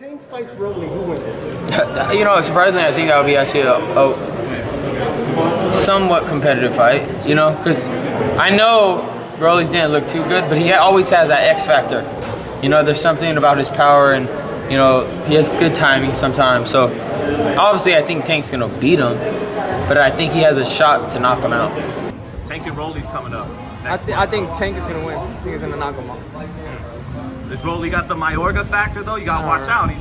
Tank fights Rolly, who wins? Surprisingly, I think that would be actually a somewhat competitive fight, because I know Rolly's didn't look too good, but he always has that X factor. There's something about his power, and, he has good timing sometimes. So, obviously, I think Tank's going to beat him, but I think he has a shot to knock him out. Tank and Rolly's coming up. I think Tank is going to win. I think he's going to knock him out. Does Rolly got the Mayorga factor, though? You got to watch out.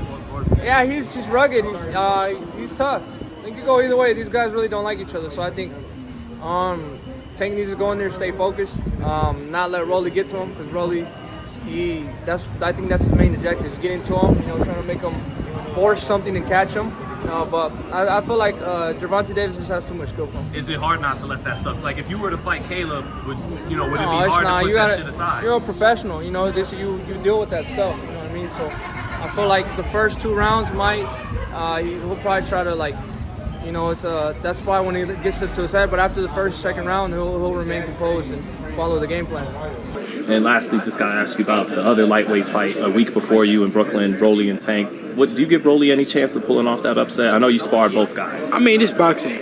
Yeah, he's just rugged. He's tough. It could go either way. These guys really don't like each other, so I think Tank needs to go in there, stay focused, not let Rolly get to him, because Rolly, I think that's his main objective, is getting to him, trying to make him force something and catch him. But I feel like Gervonta Davis just has too much skill for him. Is it hard not to let that stuff? Like, if you were to fight Caleb, would it be hard to put that shit aside? You're a professional, you deal with that stuff. You know what I mean? So I feel like the first 2 rounds he'll probably try to that's probably when he gets it to his head. But after the first, second round, he'll remain composed and follow the game plan. And lastly, just got to ask you about the other lightweight fight a week before you in Brooklyn, Rolly and Tank. Do you give Rolly any chance of pulling off that upset? I know you sparred both guys. I mean, it's boxing.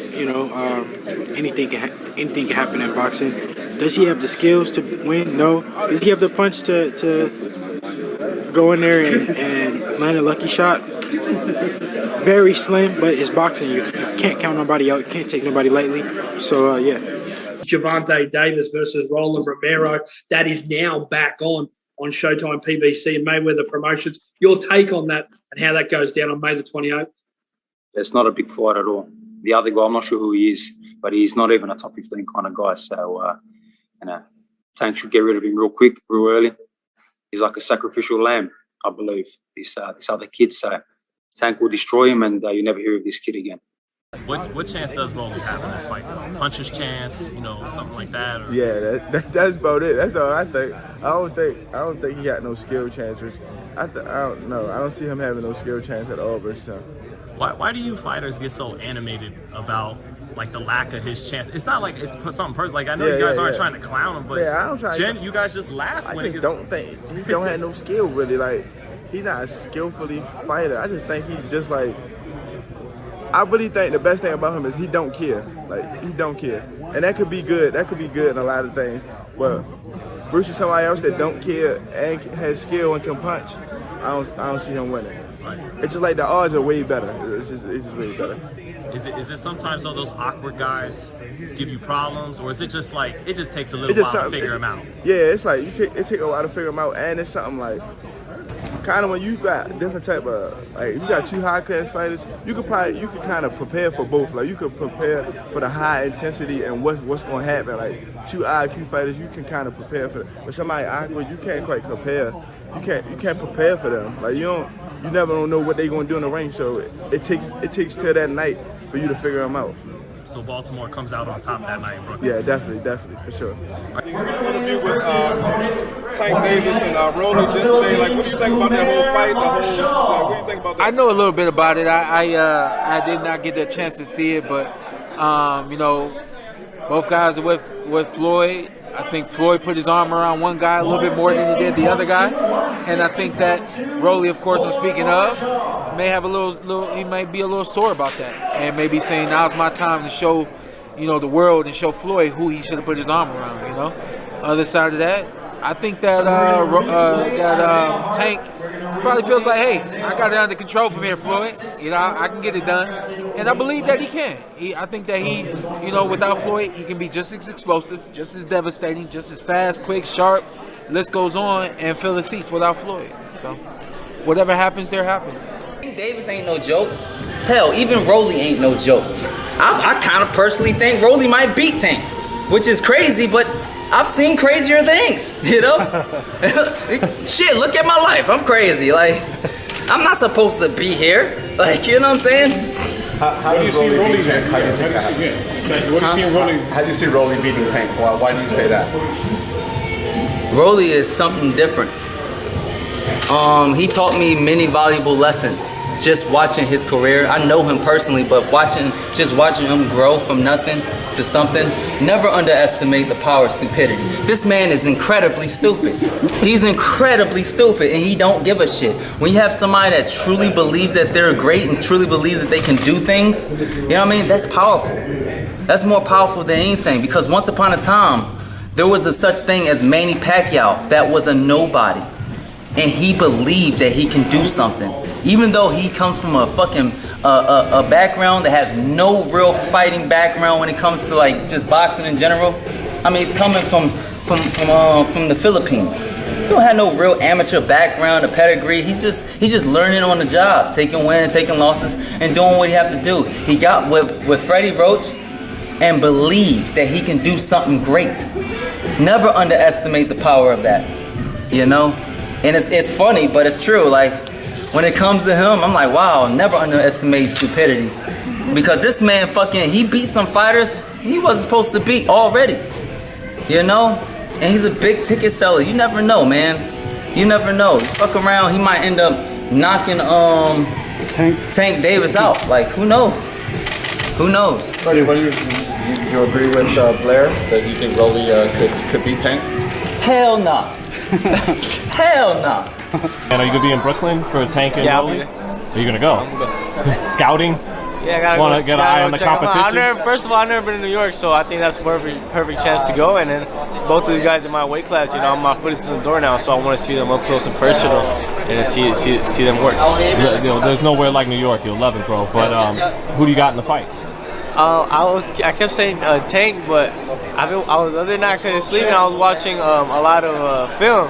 Anything can happen in boxing. Does he have the skills to win? No. Does he have the punch to go in there and land a lucky shot? Very slim, but it's boxing. You can't count nobody out. You can't take nobody lightly. So, yeah. Gervonta Davis versus Rolly Romero. That is now back on Showtime, PBC, and Mayweather Promotions. Your take on that and how that goes down on May the 28th? It's not a big fight at all. The other guy, I'm not sure who he is, but he's not even a top 15 kind of guy. So, Tank should get rid of him real quick, real early. He's like a sacrificial lamb, I believe, this other kid. So Tank will destroy him, and you never hear of this kid again. What chance does Rolly have in this fight, though? Puncher's chance, something like that? Or? Yeah, that's about it. That's all I think. I don't think he got no skill chances. I don't know. I don't see him having no skill chance at all versus him. Why do you fighters get so animated about the lack of his chance? It's not like it's something personal. Like, I know you guys aren't trying to clown him, but I don't try. You guys just laugh when I just don't think he don't have no skill really. Like, he's not a skillfully fighter. I just think he's just like. I really think the best thing about him is he don't care. Like, he don't care. And that could be good. That could be good in a lot of things. But versus somebody else that don't care and has skill and can punch, I don't see him winning. Right. It's just like the odds are way better. It's just way better. Is it sometimes those awkward guys give you problems, or is it just like it just takes a little while to figure them out? Yeah, it's like it take a while to figure them out, and it's something like kind of when you got different type of you got 2 high class fighters, you could kind of prepare for both. Like, you could prepare for the high intensity and what's going to happen. Like, 2 IQ fighters, you can kind of prepare for it. But somebody awkward, you can't quite prepare. You can't prepare for them. Like, you never don't know what they're going to do in the ring. So it takes till that night for you to figure them out. So Baltimore comes out on top that night in Brooklyn. Yeah, definitely, for sure. What do you with Tank Davis and Rolly just today? Like, what do you think about that whole fight? What do you think about that? I know a little bit about it. I did not get the chance to see it, but both guys are with Floyd. I think Floyd put his arm around one guy a little bit more than he did the other guy, and I think that Rolly, of course, I'm speaking of, may have he might be a little sore about that, and maybe saying now's my time to show, the world and show Floyd who he should have put his arm around. Other side of that, I think that Tank probably feels like, hey, I got it under control from here, Floyd. I can get it done, and I believe that he can. I think that he, without Floyd, he can be just as explosive, just as devastating, just as fast, quick, sharp. List goes on, and fill the seats without Floyd. So, whatever happens, there happens. Davis ain't no joke. Hell, even Rolly ain't no joke. I kind of personally think Rolly might beat Tank, which is crazy, but I've seen crazier things, Shit, look at my life. I'm crazy. Like, I'm not supposed to be here. Like, you know what I'm saying? How do you see Rolly beating Tank? How do you see Rolly beating Tank? Why do you say that? Rolly is something different. He taught me many valuable lessons. just watching his career. I know him personally, but just watching him grow from nothing to something, never underestimate the power of stupidity. This man is incredibly stupid. He's incredibly stupid, and he don't give a shit. When you have somebody that truly believes that they're great and truly believes that they can do things, you know what I mean? That's powerful. That's more powerful than anything, because once upon a time, there was a such thing as Manny Pacquiao that was a nobody. And he believed that he can do something. Even though he comes from a fucking a background that has no real fighting background when it comes to like just boxing in general. I mean, he's coming from the Philippines. He don't have no real amateur background or pedigree. He's just learning on the job, taking wins, taking losses, and doing what he have to do. He got with Freddie Roach and believed that he can do something great. Never underestimate the power of that, you know? And it's funny, but it's true. Like, when it comes to him, I'm like, wow, never underestimate stupidity. Because this man he beat some fighters he wasn't supposed to beat already, you know? And he's a big ticket seller. You never know, man. You never know. Fuck around, he might end up knocking Tank Davis out. Like, who knows? Who knows? Freddie, what do you agree with Blair that you think Rolly could beat Tank? Hell no. Hell no. And are you gonna be in Brooklyn for Tank and Rolly? Are you gonna go? I'm gonna go. Scouting? Yeah, I gotta Want to get an eye on the competition? First of all, I've never been to New York, so I think that's a perfect chance to go. And then both of the guys in my weight class, you know, my foot is in the door now, so I want to see them up close and personal and see them work. There's nowhere like New York. You'll love it, bro. But who do you got in the fight? I kept saying Tank, but the other night I couldn't sleep and I was watching a lot of film,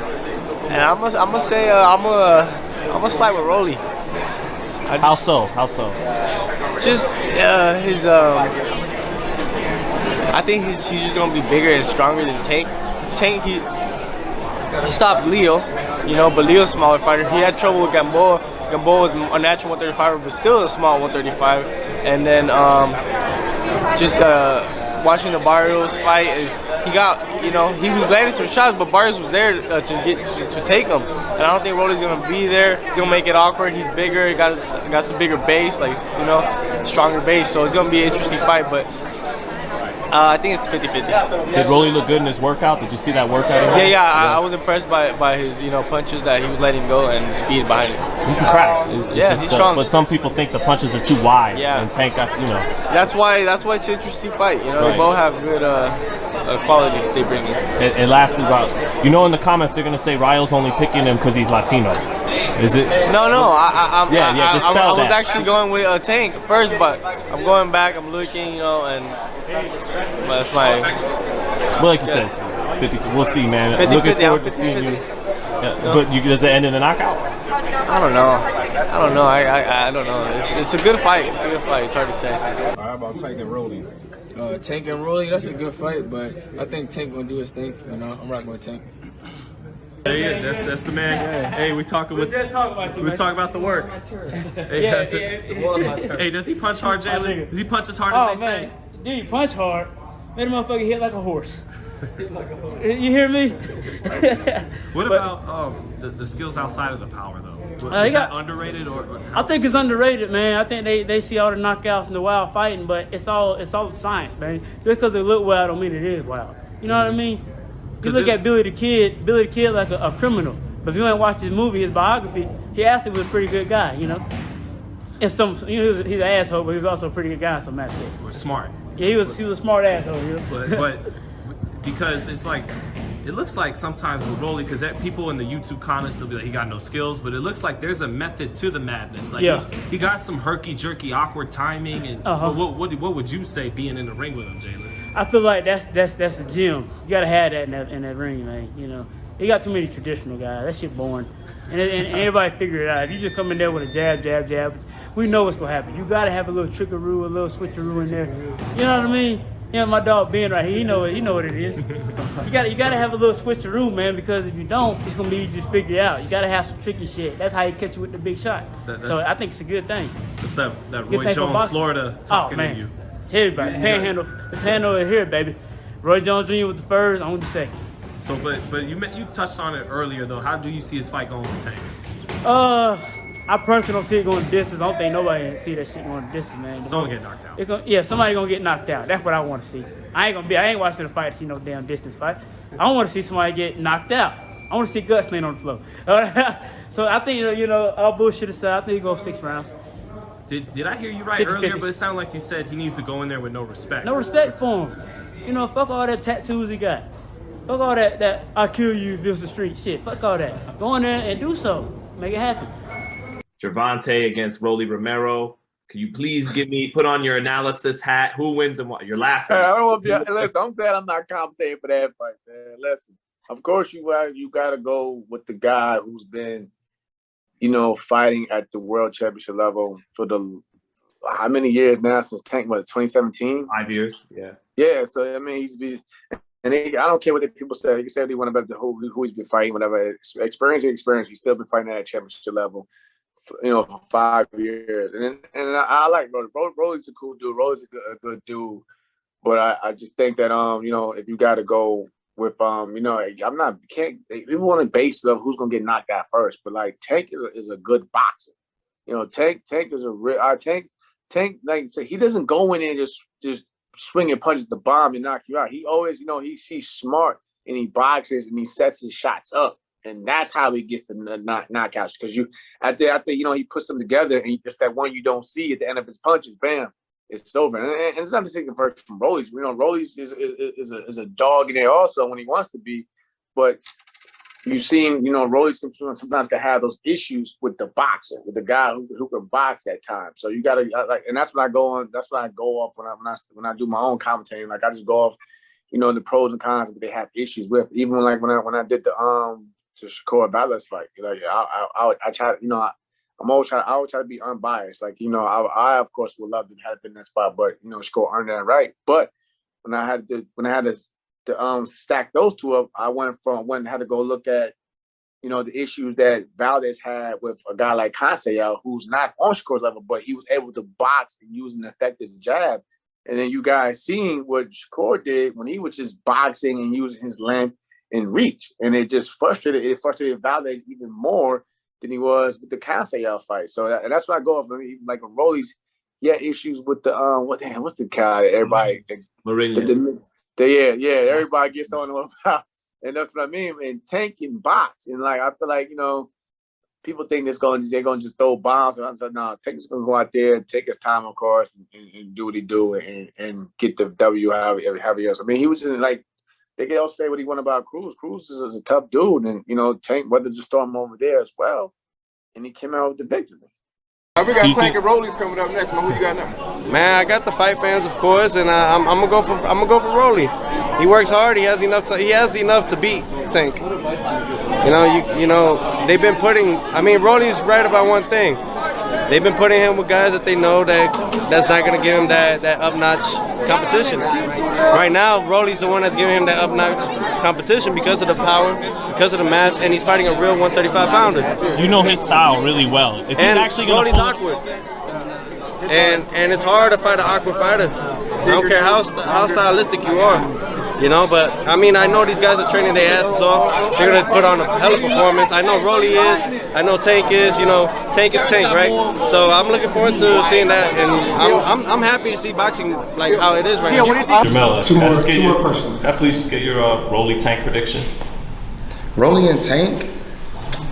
and I'm gonna say I'm gonna slide with Rolly. How so? Just his I think he's just gonna be bigger and stronger than Tank. Tank he stopped Leo, you know, but Leo's a smaller fighter. He had trouble with Gamboa. Gamboa was a natural 135, but still a small 135. And then just watching the Barrios fight he was landing some shots, but Barrios was there to take him. And I don't think Rolly's gonna be there. He's gonna make it awkward. He's bigger. He got some bigger base, stronger base. So it's gonna be an interesting fight, but. I think it's 50-50. Did Rolly look good in his workout? Did you see that workout? Yeah. I was impressed by his punches that he was letting go and the speed behind it. He can crack. He's strong. But some people think the punches are too wide. Yeah. And Tank got, That's why it's an interesting fight. Right. They both have good qualities they bring in. And lastly, in the comments they're gonna say Rayo's only picking him because he's Latino. Is it? No. I was that. actually going with Tank first, but I'm going back. I'm looking, and that's my. Well, like you said, 50. We'll see, man. 50, Looking 50, forward to seeing you. Yeah, but does it end in a knockout? I don't know. I don't know. It's a good fight. It's hard to say. How about Tank and Rolly? Tank and Rolly, that's a good fight, but I think Tank gonna do his thing. I'm rocking with Tank. There he is. That's the man. Yeah. Hey, we talking about the work. Hey, does he punch hard, Jalen? Does he punch as hard as they say? Dude, you punch hard. Made a motherfucker hit like a horse. You hear me? What about the skills outside of the power, though? Is that underrated or I think it's underrated, man. I think they see all the knockouts and the wild fighting, but it's all science, man. Just because it look wild don't mean it is wild. You know what I mean? You look at Billy the Kid like a criminal. But if you ain't watched his movie, his biography, he actually was a pretty good guy, And he's an asshole, but he was also a pretty good guy in some aspects. We're smart. Yeah, he was a smart asshole, But because it's like, it looks like sometimes with Rolly, because people in the YouTube comments will be like, he got no skills, but it looks like there's a method to the madness. Like he got some herky-jerky, awkward timing. And what would you say being in the ring with him, Jalen? I feel like that's the gym. You gotta have that in that ring, man. He got too many traditional guys. That shit boring. And everybody figure it out. If you just come in there with a jab, we know what's gonna happen. You gotta have a little trickaroo, a little switcheroo in there. You know what I mean? My dog Ben right here, he know what it is. You gotta have a little switcheroo, man, because if you don't, it's gonna be easy to figure out. You gotta have some tricky shit. That's how you catch you with the big shot. So I think it's a good thing. It's that Roy Jones, Florida talking to you. It's everybody. The panhandle is here, baby. Roy Jones Jr. was the first, I'm the second. So, but you touched on it earlier though. How do you see his fight going with Tank? I I personally don't see it going distance. I don't think nobody see that shit going distance, man. Someone get knocked out. Yeah, somebody gonna get knocked out. That's what I want to see. I ain't watching the fight to see no damn distance fight. I want to see somebody get knocked out. I want to see guts laying on the floor. So I think, all bullshit aside, I think he goes 6 rounds. Did I hear you right 50, earlier? 50. But it sounded like you said he needs to go in there with no respect. No respect for him. Fuck all that tattoos he got. Fuck all that I kill you if it's the street shit. Fuck all that. Go in there and do so. Make it happen. Gervonta against Rolly Romero. Can you please put on your analysis hat? Who wins and what? You're laughing. Hey, I don't want to be. Listen, I'm glad I'm not commentating for that fight, man. Listen, of course you got to go with the guy who's been, fighting at the world championship level for how many years now since Tank? What, 2017? 5 years. Yeah. Yeah. So I mean, I don't care what the people say. He can say what he want about who he's been fighting, whatever experience. He's still been fighting at championship level. For 5 years, and I like Rolly. Rolly's a cool dude. Rolly's a good dude, but I just think that if you got to go with people want to base it on who's gonna get knocked out first, but like Tank is a good boxer. Tank is a real Tank. Like I said, he doesn't go in there just swinging punches the bomb and knock you out. He always he's smart and he boxes and he sets his shots up. And that's how he gets the knockouts. Because after he puts them together, and just that one you don't see at the end of his punches, bam, it's over. And it's not to take from Rolly's. Rolly's is a dog in there also when he wants to be. But you've seen, Rolly's sometimes can have those issues with the boxer, with the guy who can box at times. So you got to and that's what I go on. That's what I go off when I do my own commentating. Like I just go off, the pros and cons that they have issues with. Even when I did the Shakur Ballas fight, I try, I always try to be unbiased. Like, I of course would love to have been in that spot, but Shakur earned that right. But when I had to stack those two up, I went and had to go look at, the issues that Valdez had with a guy like Cancelo, who's not on Shakur's level, but he was able to box and use an effective jab. And then you guys seeing what Shakur did when he was just boxing and using his length and reach, and it just frustrated Valdez even more than he was with the Cancelo fight. So that's why I go off. Like Rolly's, issues with the what's the guy that everybody everybody gets on him about, and that's what I mean. And Tank can box, and like I feel like people think they're going to just throw bombs. And I'm like, no, Tank is going to go out there and take his time, of course, and do what he do and get the W however else. I mean, he was just like. They can all say what he want about Cruz. Cruz is a tough dude, and Tank weathered the storm over there as well, and he came out with the victory. We got Tank and Rolly's coming up next, man. Who you got now? Man, I got the fight fans, of course, and I'm gonna go for Rolly. He works hard. He has enough to beat Tank. They've been putting. I mean, Rolly's right about one thing. They've been putting him with guys that they know that's not gonna give him that up-notch competition. Right now, Rolly's the one that's giving him that up-notch competition because of the power, because of the mass, and he's fighting a real 135-pounder. You know his style really well. If he's actually gonna Rolly's awkward. And it's hard to fight an awkward fighter. I don't care how stylistic you are. But I mean, I know these guys are training their asses off. They're gonna put on a hell of a performance. I know Rolly is. I know Tank is. Tank is Tank, right? So I'm looking forward to seeing that, and I'm happy to see boxing like how it is right now. Jamel, two more questions. Can I please just get your Rolly Tank prediction? Rolly and Tank.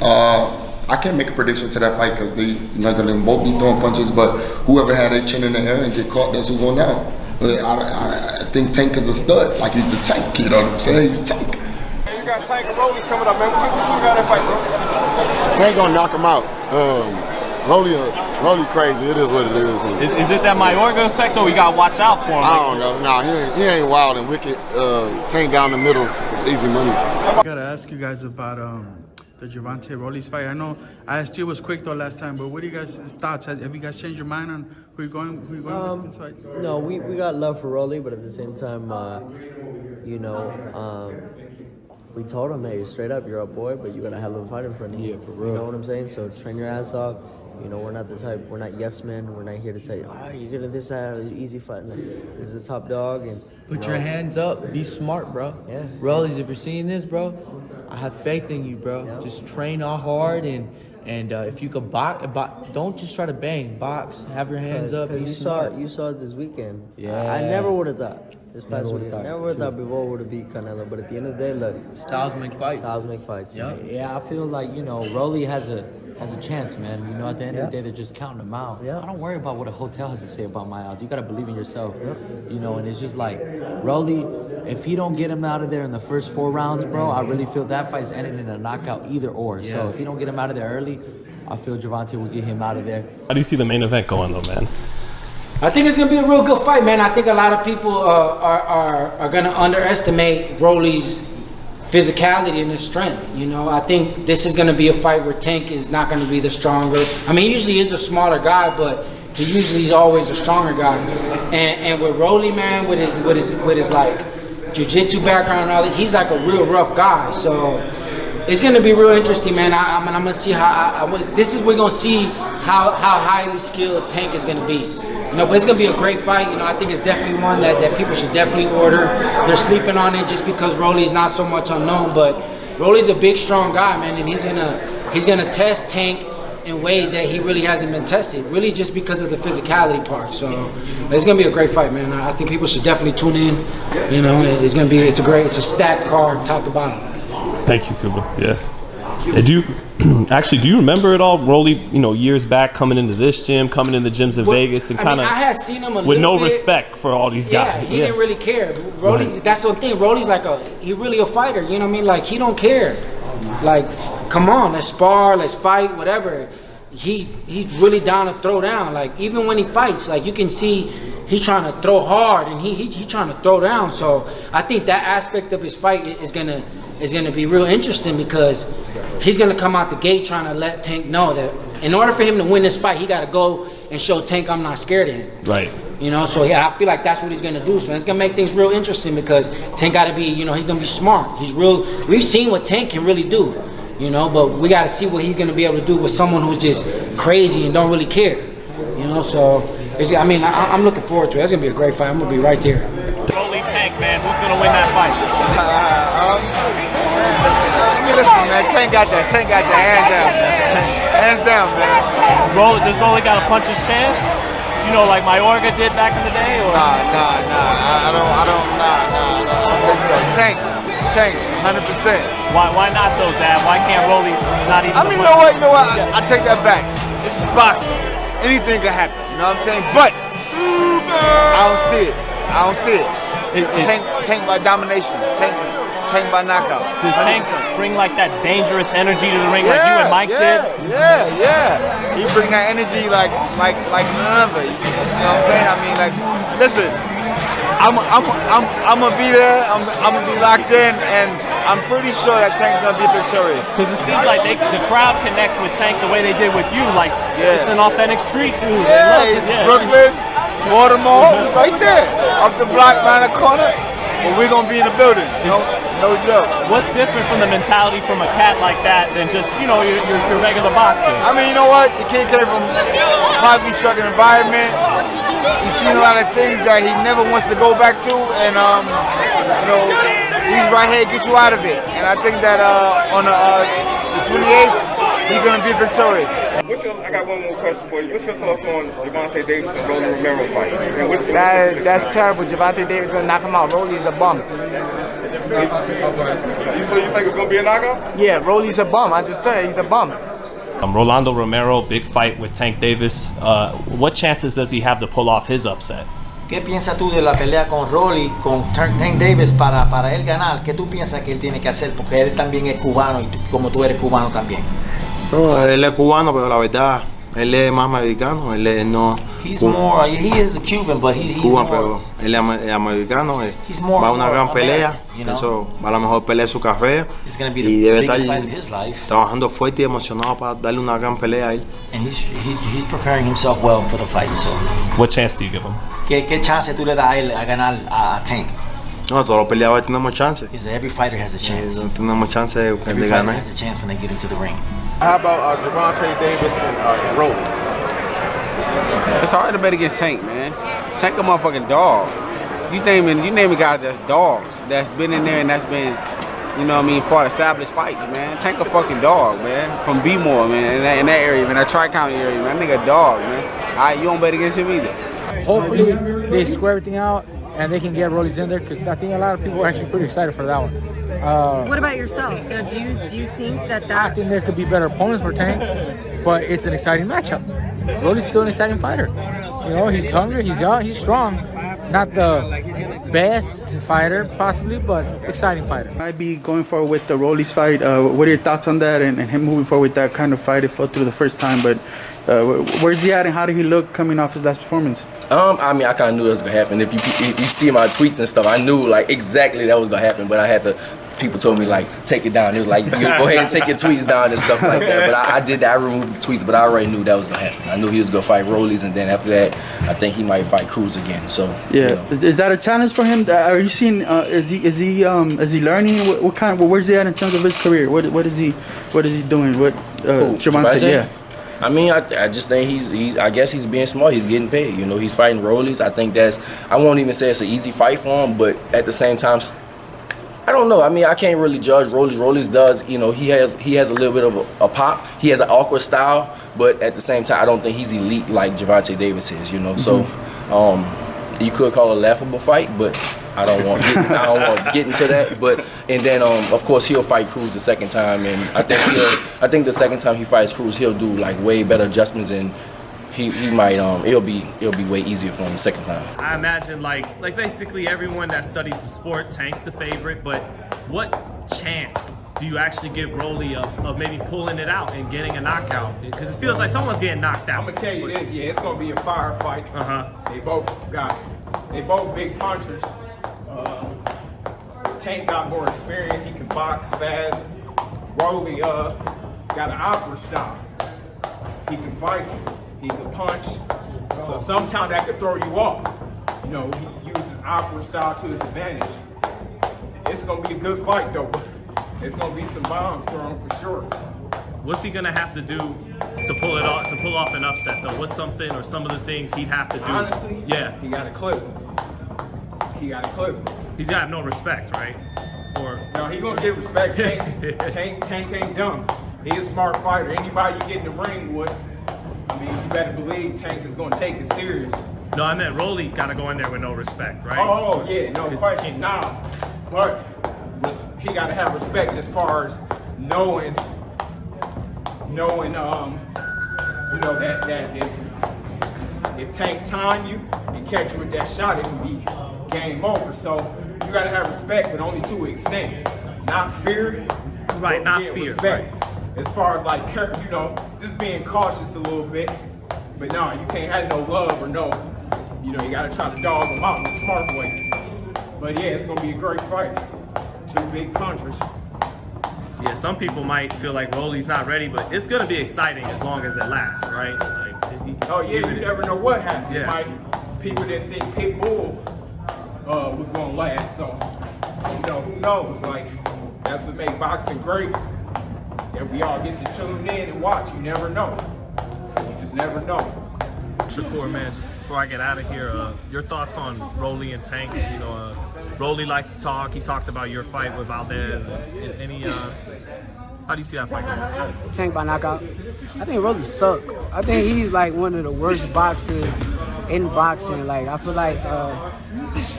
I can't make a prediction to that fight because they're not gonna both be throwing punches. But whoever had their chin in the air and get caught, that's who going down. I think Tank is a stud. Like he's a tank. You know what I'm saying? He's Tank. Hey, you got Tank and Rolly's coming up, man. Who got that fight, bro? Tank gonna knock him out. Rolly crazy. It is what it is. Is it that Mayorga effect, or we gotta watch out for him? I don't know. No, he ain't wild and wicked. Tank down the middle. It's easy money. I gotta ask you guys about the Gervonta Rolly's fight. I know I asked you, it was quick though last time, but what are you guys' thoughts? Have you guys changed your mind on who you're going with this fight? No, we got love for Rolly, but at the same time, we told him, hey, straight up, you're a boy, but you got a hell of a fight in front of you. For real. You know what I'm saying? So train your ass off. You know, we're not the type. We're not yes men. We're not here to tell you, you're gonna this that easy fight. No, this is a top dog, and put your hands up. Be smart, bro. Yeah. Rollies, if you're seeing this, bro, I have faith in you, bro. Yeah. Just train all hard and if you could box, don't just try to bang. Box. Have your hands up. Be smart. You saw it this weekend. Yeah. I never would have thought. This past weekend, never would have thought Bivol would have beat Canelo. But at the end of the day, look, styles make fights. Styles make fights. Yeah. Yeah, I feel like, you know, Rolly has a chance, man. You know, at the end of the day, they're just counting them out. I don't worry about what a hotel has to say about my odds. You got to believe in yourself. You know, and it's just like, Rolly, if he don't get him out of there in the first 4 rounds, bro, I really feel that fight's ending in a knockout either or. So if he don't get him out of there early, I feel Gervonta will get him out of there. How do you see the main event going, though, man? I think it's gonna be a real good fight, man. I think a lot of people are gonna underestimate Rolly's physicality and his strength. You know, I think this is gonna be a fight where Tank is not gonna be the stronger. I mean, he usually is a smaller guy, but he usually is always a stronger guy. And with Rolly, man, with his like jiu-jitsu background and all that, he's like a real rough guy. So it's gonna be real interesting, man. I'm gonna see this is we're gonna see how highly skilled Tank is gonna be. You know, but it's gonna be a great fight. You know, I think it's definitely one that people should definitely order. They're sleeping on it just because Rolly's not so much unknown, but Rolly's a big, strong guy, man, and he's gonna test Tank in ways that he really hasn't been tested, really just because of the physicality part. So it's gonna be a great fight, man. I think people should definitely tune in. You know, it's a stacked card, top to bottom. Thank you, Kuba. Yeah. And do you remember it all, Rolly? You know, years back, coming into this gym, coming in the gyms in Vegas, and kind of I had seen him with no respect for all these guys. Yeah, he didn't really care. Rolly, that's the thing. Rolly's like he really a fighter. You know what I mean? Like he don't care. Like, come on, let's spar, let's fight, whatever. He's really down to throw down. Like even when he fights, like you can see he's trying to throw hard and he trying to throw down. So I think that aspect of his fight is gonna be real interesting because he's gonna come out the gate trying to let Tank know that in order for him to win this fight, he gotta go and show Tank I'm not scared of him. Right. You know, so yeah, I feel like that's what he's gonna do. So it's gonna make things real interesting because Tank gotta be, you know, he's gonna be smart. We've seen what Tank can really do, you know, but we gotta see what he's gonna be able to do with someone who's just crazy and don't really care. You know, so I'm looking forward to it. It's gonna be a great fight. I'm gonna be right there. Rolly Tank, man, who's gonna win that fight? Listen, man, Tank got that. Tank got that. Hands down, man. Does Rolly got a puncher's chance? You know, like Mayorga did back in the day? Or? Nah. I don't think so. Tank, 100%. Why not though, Zab? Why can't Rolly not even? I mean, you know what? I take that back. This is boxing. Anything can happen. You know what I'm saying? But I don't see it. Tank by domination. Tank by knockout. Does Tank bring like that dangerous energy to the ring like you and Mike did? Yeah. He bring that energy like none other. You know what I'm saying? I mean, like, listen, I'm gonna be there. I'm gonna be locked in, and I'm pretty sure that Tank's gonna be victorious. Because it seems like the crowd connects with Tank the way they did with you. Like it's an authentic street dude. Yeah, it's Brooklyn, Baltimore, right there, up the block, around the corner. But we're gonna be in the building. No joke. What's different from the mentality from a cat like that than just, you know, your regular boxer? I mean, you know what? The kid came from a poverty-stricken environment. He's seen a lot of things that he never wants to go back to, and you know, these right here get you out of it. And I think that on the 28th, he's gonna be victorious. I got one more question for you. What's your thoughts on Gervonta Davis and Rolly Romero fight? That's terrible. Gervonta Davis gonna knock him out. Rolly's a bum. So you think it's gonna be a knockout? Yeah, Rolly's a bum. I just said he's a bum. Rolando Romero, big fight with Tank Davis. What chances does he have to pull off his upset? ¿Qué piensas tú de la pelea con Rolly, con Tank Davis para él ganar? ¿Qué tú piensas que él tiene que hacer? Porque él también es cubano y como tú eres cubano también. No, él es cubano, pero la verdad, él es más americano. Él no. He is a Cuban, but he's Cuban, more. pero él es americano. Va a una gran pelea. Eso va a la mejor pelea de su carrera. Y debe estar trabajando fuerte y emocionado para darle una gran pelea a él. And he's preparing himself well for the fight. So. What chance do you give him? ¿Qué chance tú le das a él a ganar a Tank? No, todos los peleadores tenemos chance. Every fighter has a chance. Tenemos chance de ganar. Every fighter has a chance when they get into the ring. How about Gervonta Davis and Rolly? It's hard to bet against Tank, man. Tank a motherfucking dog. You naming guys that's dogs, that's been in there and that's been, you know what I mean, fought established fights, man. Tank a fucking dog, man. From B-More, man, in that area, man, that Tri-County area, man. That nigga a dog, man. You don't bet against him either. Hopefully they square everything out and they can get Rolly's in there, because I think a lot of people are actually pretty excited for that one. What about yourself? Do you think that I think there could be better opponents for Tank, but it's an exciting matchup. Rolly's still an exciting fighter. You know, he's hungry, he's young, he's strong. Not the best fighter, possibly, but exciting fighter. Might be going forward with the Rolly's fight. What are your thoughts on that and him moving forward with that kind of fight? It fell through the first time, but where's he at and how did he look coming off his last performance? I mean, I kind of knew that was gonna happen. If you see my tweets and stuff, I knew like exactly that was gonna happen. But I had to. People told me like take it down. It was like you go ahead and take your tweets down and stuff like that. But I did that. I removed the tweets, but I already knew that was gonna happen. I knew he was gonna fight Rolly's, and then after that, I think he might fight Cruz again. So yeah, you know. Is that a challenge for him? Are you seeing? Is he learning? What kind? Where's he at in terms of his career? What is he doing? Gervonta? Yeah. I mean, I just think he's. I guess he's being smart. He's getting paid. You know, he's fighting Rolly's. I think I won't even say it's an easy fight for him, but at the same time, I don't know. I mean, I can't really judge Rolly's. Rolly's does, you know, he has a little bit of a pop. He has an awkward style, but at the same time, I don't think he's elite like Gervonta Davis is. You know, so you could call it a laughable fight, but I don't want to get into that. But and then of course he'll fight Cruz the second time, and I think the second time he fights Cruz, he'll do like way better adjustments, and he might it'll be way easier for him the second time. I imagine like basically everyone that studies the sport, Tank's the favorite, but what chance do you actually give Rolly of maybe pulling it out and getting a knockout? Because it feels like someone's getting knocked out. I'm gonna tell you this, yeah, it's gonna be a firefight. They both big punchers. Tank got more experience. He can box fast. Rolly got an awkward style. He can fight. He can punch. So sometimes that could throw you off. You know, he uses awkward style to his advantage. It's gonna be a good fight though. There's gonna be some bombs thrown for sure. What's he gonna have to do to pull it off, to pull off an upset though? What's something or some of the things he'd have to do? Honestly, yeah, he got to clip him. He's got to have no respect, right? Or no, he gonna get respect. Tank ain't dumb. He's a smart fighter. Anybody you get in the ring with, I mean, you better believe Tank is gonna take it serious. No, I meant Rolly gotta go in there with no respect, right? Oh yeah, no question. Nah, but he gotta have respect as far as knowing, you know, that if Tank time you and catch you with that shot, it can be game over. So you gotta have respect, but only to an extent. Not fear. Right, not fear. Respect. Right. As far as like, you know, just being cautious a little bit. But no, you can't have no love or no, you know, you gotta try to dog them out in a smart way. But yeah, it's gonna be a great fight. Two big punchers. Yeah, some people might feel like Rolly's not ready, but it's gonna be exciting as long as it lasts, right? Oh yeah, you never know what happens. Yeah. People didn't think Pitbull was gonna last, so you know, who knows? Like, that's what makes boxing great. That we all get to tune in and watch. You never know. You just never know. Shakur, man, just before I get out of here, your thoughts on Rolly and Tank? You know, Rolly likes to talk. He talked about your fight with Valdez. Any, how do you see that fight going? Tank by knockout. I think Rolly suck. I think he's like one of the worst boxers in boxing. Like, I feel like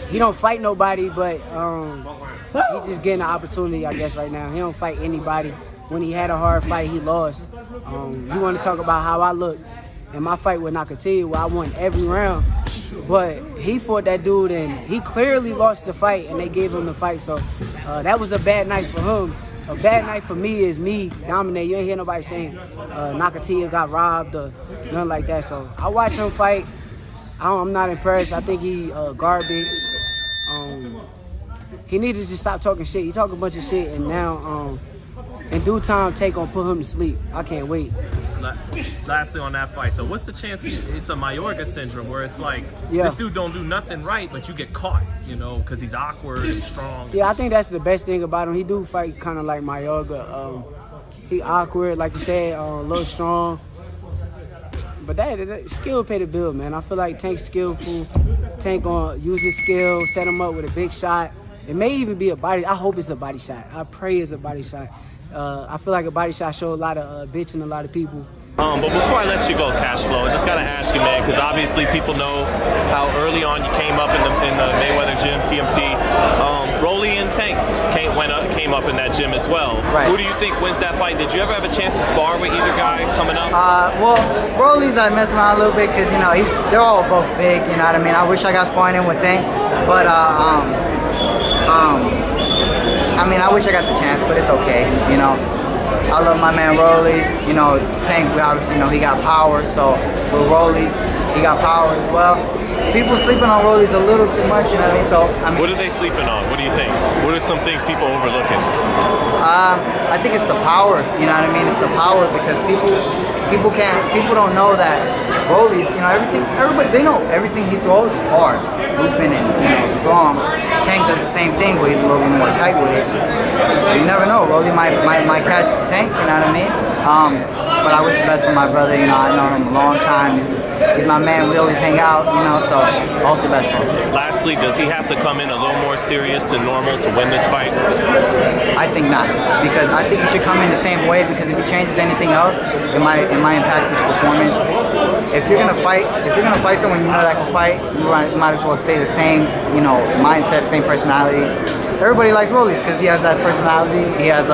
he don't fight nobody, but he's just getting an opportunity, I guess, right now. He don't fight anybody. When he had a hard fight, he lost. You want to talk about how I looked in my fight with Nakatiya, where I won every round. But he fought that dude, and he clearly lost the fight, and they gave him the fight. So that was a bad night for him. A bad night for me is me dominating. You ain't hear nobody saying Nakatiya got robbed or nothing like that. So I watch him fight. I'm not impressed. I think he garbage. He needed to just stop talking shit. He talk a bunch of shit, and now in due time, Tank gonna put him to sleep. I can't wait. Lastly on that fight though, what's the chance it's a Mayorga syndrome where it's like this dude don't do nothing right, but you get caught, you know, because he's awkward and strong? Yeah, I think that's the best thing about him. He do fight kind of like Mayorga. He awkward, like you said, a little strong. But that skill pay the bill, man. I feel like Tank's skillful. Tank gonna use his skill, set him up with a big shot. It may even be a body. I hope it's a body shot. I pray it's a body shot. I feel like a body shot show a lot of bitching a lot of people. But before I let you go, Cash Flow, I just gotta ask you, man, because obviously people know how early on you came up in the Mayweather gym, TMT. Rolly and Tank came up in that gym as well. Right. Who do you think wins that fight? Did you ever have a chance to spar with either guy coming up? Well, Rolly's I mess around a little bit because they're all both big. You know what I mean? I wish I got sparring in with Tank, but I mean, I wish I got the chance, but it's okay. You know. I love my man Rolly's. You know, Tank, we obviously know he got power, so with Rolly's, he got power as well. People sleeping on Rolly's a little too much, you know what I mean? So, What are they sleeping on? What do you think? What are some things people overlooking? I think it's the power, you know what I mean? It's the power because people don't know that Rolly's, you know, everybody, they know everything he throws is hard, looping and, you know, strong. Tank does the same thing, but he's a little bit more tight with it. So you never know, Rolly might catch Tank, you know what I mean? But I wish the best for my brother, you know, I've known him a long time. He's my man, we always hang out, you know, so I hope the best for him. Lastly, does he have to come in a little more serious than normal to win this fight? I think not, because I think he should come in the same way, because if he changes anything else, it might impact his performance. If you're gonna fight someone you know that can fight, you might as well stay the same, you know, mindset, same personality. Everybody likes Rolly because he has that personality. He has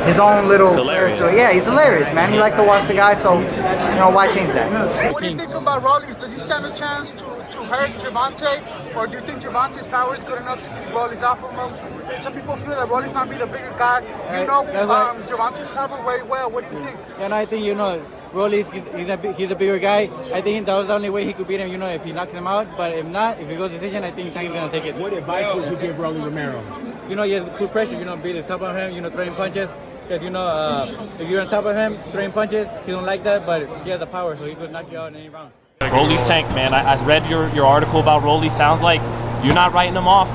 his own little flair to it. Yeah, he's hilarious, man. He likes to watch the guy, so you know, why change that? What do you think about Rolly? Does he stand a chance to hurt Gervonta, or do you think Gervonta's power is good enough to keep Rolly's off of him? And some people feel that Rolly's might be the bigger guy. You know, Gervonta's power very well. What do you think? And I think, you know, Rolly's he's a bigger guy. I think that was the only way he could beat him, you know, if he knocks him out. But if not, if he goes decision, I think Tank's gonna take it. What advice would you give Rolly Romero? You know, he has good pressure, you know, be the top of him, you know, throwing punches. Because, you know, if you're on top of him, throwing punches, he don't like that, but he has the power, so he could knock you out in any round. Rolly Tank, man, I read your article about Rolly. Sounds like you're not writing him off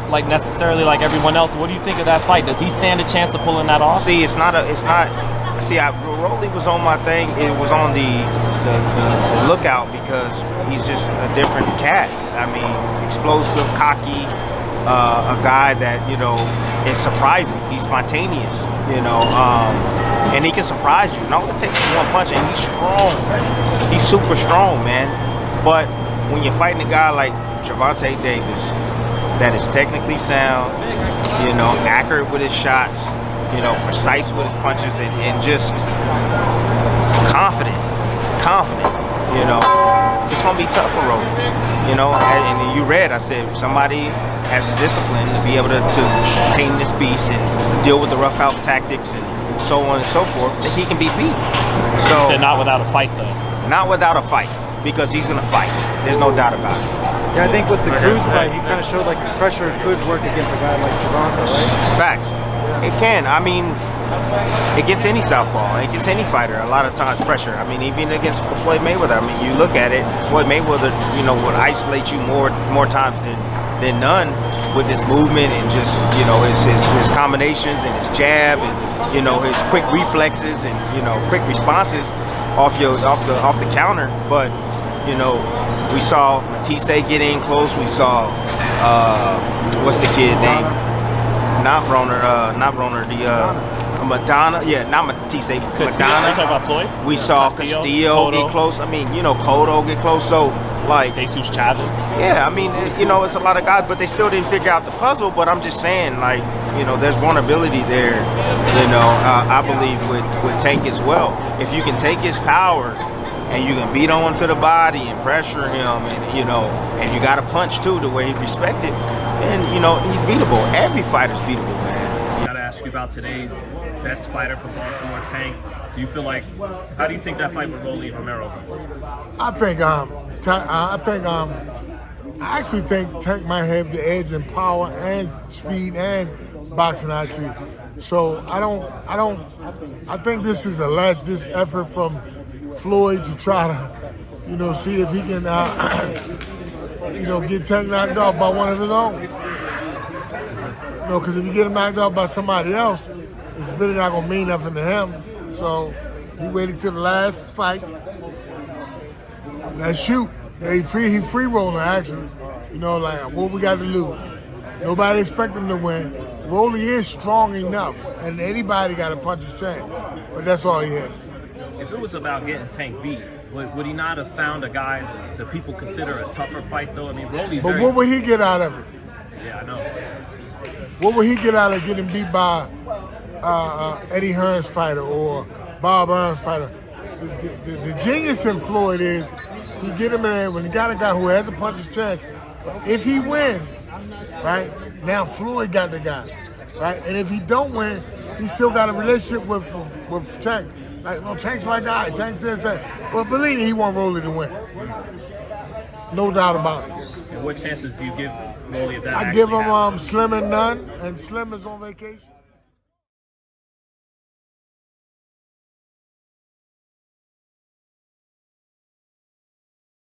like necessarily like everyone else. What do you think of that fight? Does he stand a chance of pulling that off? See, Rolly was on my thing. It was on the lookout because he's just a different cat. I mean, explosive, cocky, a guy that, you know, is surprising. He's spontaneous, you know, and he can surprise you. And all it takes is one punch, and he's strong. He's super strong, man. But when you're fighting a guy like Gervonta Davis, that is technically sound, you know, accurate with his shots, you know, precise with his punches, and just confident, you know, it's gonna be tough for Rolly, you know. And you read, I said, somebody has the discipline to be able to tame this beast and deal with the roughhouse tactics and so on and so forth, that he can be beat. So you said not without a fight, though. Not without a fight, because he's gonna fight. There's no doubt about it. Yeah, I think with the Cruz fight, he kind of showed like the pressure could work against a guy like Gervonta, right? Facts. It can. I mean, it gets any southpaw. It gets any fighter a lot of times pressure. I mean, even against Floyd Mayweather. I mean, you look at it, Floyd Mayweather, you know, would isolate you more times than none with his movement and just, you know, his combinations and his jab and, you know, his quick reflexes and, you know, quick responses off the counter. But, you know, we saw Matisse get in close. We saw what's the kid name? Not Broner. Madonna. Yeah, not Matisse. Madonna. You talking about Floyd? We saw Castillo get close. I mean, you know, Cotto get close. So, like, Jesus Chavez. Yeah, I mean, you know, it's a lot of guys, but they still didn't figure out the puzzle. But I'm just saying, like, you know, there's vulnerability there. You know, I believe with Tank as well. If you can take his power and you can beat on to the body and pressure him, and, you know, and you got a punch too to where he's respected, then, you know, he's beatable. Every fighter's beatable, man. Got to ask you about today's best fighter from Baltimore, Tank. Do you feel like, how do you think that fight with Rolly Romero goes? I actually think Tank might have the edge in power and speed and boxing IQ. So I think this is a last-ditch effort from Floyd to try to, you know, see if he can, you know, get Tank knocked off by one of his own. You know, because if you get him knocked off by somebody else, it's really not gonna mean nothing to him. So he waited till the last fight. Let's shoot. He free rolling actually. You know, like what we got to lose. Nobody expect him to win. Rolly is strong enough, and anybody got to punch his chance. But that's all he has. If it was about getting Tank beat, would he not have found a guy that people consider a tougher fight, though? I mean, Rolly's But what would he get out of it? Yeah, I know. What would he get out of getting beat by Eddie Hearn's fighter or Bob Hearn's fighter? The genius in Floyd is he get him in there when he got a guy who has a puncher's chance. If he wins, right, now Floyd got the guy, right? And if he don't win, he still got a relationship with Tank. Like, no, Tank's my guy. Tank's this, that. But believe me, he want Rolly to win. No doubt about it. And what chances do you give Rolly of that? I give him Slim and none, and Slim is on vacation.